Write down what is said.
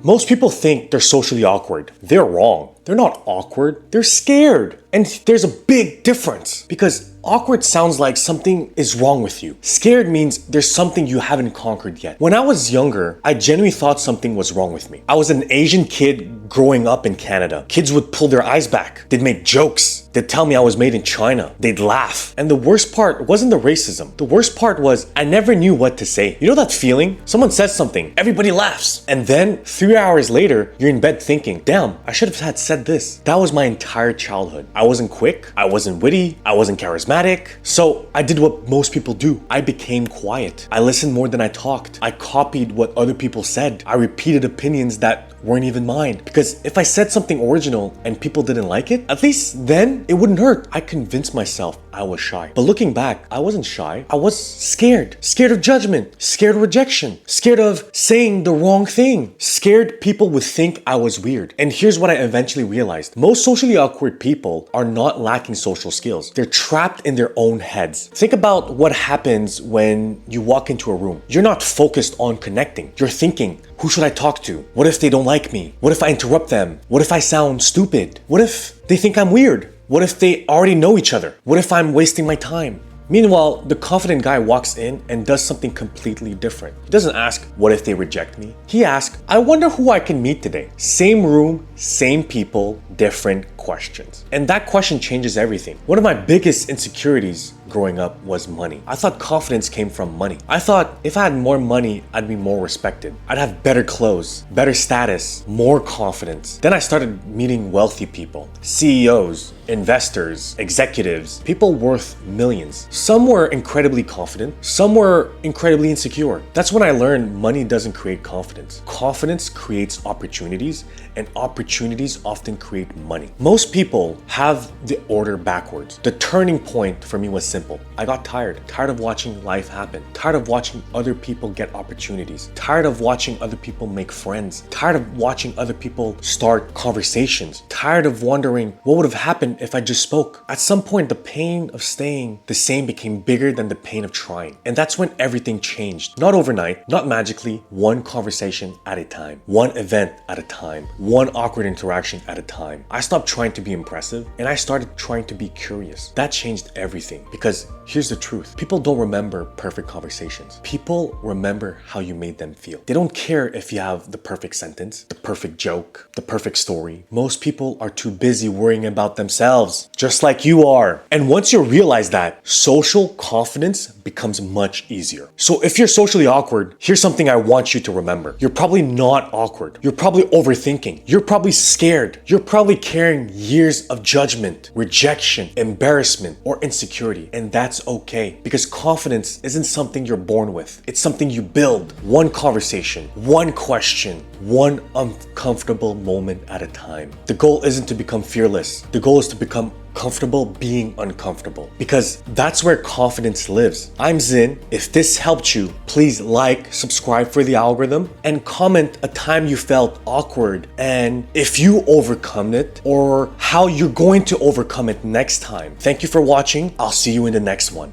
Most people think they're socially awkward. They're wrong. They're not awkward, they're scared. And there's a big difference because awkward sounds like something is wrong with you. Scared means there's something you haven't conquered yet. When I was younger, I genuinely thought something was wrong with me. I was an Asian kid growing up in Canada. Kids would pull their eyes back. They'd make jokes. They'd tell me I was made in China. They'd laugh. And the worst part wasn't the racism. The worst part was I never knew what to say. You know that feeling? Someone says something, everybody laughs. And then 3 hours later, you're in bed thinking, damn, I should have had said this. That was my entire childhood. I wasn't quick, I wasn't witty, I wasn't charismatic. So I did what most people do. I became quiet. I listened more than I talked. I copied what other people said. I repeated opinions that weren't even mine. Because if I said something original and people didn't like it, at least then it wouldn't hurt. I convinced myself I was shy. But looking back, I wasn't shy. I was scared. Scared of judgment. Scared of rejection. Scared of saying the wrong thing. Scared people would think I was weird. And here's what I eventually realized. Most socially awkward people are not lacking social skills. They're trapped in their own heads. Think about what happens when you walk into a room. You're not focused on connecting. You're thinking, who should I talk to? What if they don't like me? What if I interrupt them? What if I sound stupid? What if they think I'm weird? What if they already know each other? What if I'm wasting my time? Meanwhile, the confident guy walks in and does something completely different. He doesn't ask, what if they reject me? He asks, I wonder who I can meet today. Same room, same people, different questions. And that question changes everything. One of my biggest insecurities growing up was money. I thought confidence came from money. I thought if I had more money, I'd be more respected. I'd have better clothes, better status, more confidence. Then I started meeting wealthy people, CEOs, investors, executives, people worth millions. Some were incredibly confident, some were incredibly insecure. That's when I learned money doesn't create confidence. Confidence creates opportunities, and opportunities often create money. Most people have the order backwards. The turning point for me was simple. I got tired of watching life happen, tired of watching other people get opportunities, tired of watching other people make friends, tired of watching other people start conversations, tired of wondering what would have happened if I just spoke. At some point, the pain of staying the same became bigger than the pain of trying. And that's when everything changed. Not overnight, not magically, one conversation at a time, one event at a time, one awkward interaction at a time. I stopped trying to be impressive and I started trying to be curious. That changed everything because here's the truth. People don't remember perfect conversations. People remember how you made them feel. They don't care if you have the perfect sentence, the perfect joke, the perfect story. Most people are too busy worrying about themselves, just like you are. And once you realize that, social confidence becomes much easier. So if you're socially awkward, here's something I want you to remember. You're probably not awkward. You're probably overthinking. You're probably scared. You're probably carrying years of judgment, rejection, embarrassment, or insecurity. And that's okay because confidence isn't something you're born with. It's something you build one conversation, one question, one uncomfortable moment at a time. The goal isn't to become fearless. The goal is to become comfortable being uncomfortable because that's where confidence lives. I'm Zin. If this helped you, please like, subscribe for the algorithm, and comment a time you felt awkward and if you overcome it or how you're going to overcome it next time. Thank you for watching. I'll see you in the next one.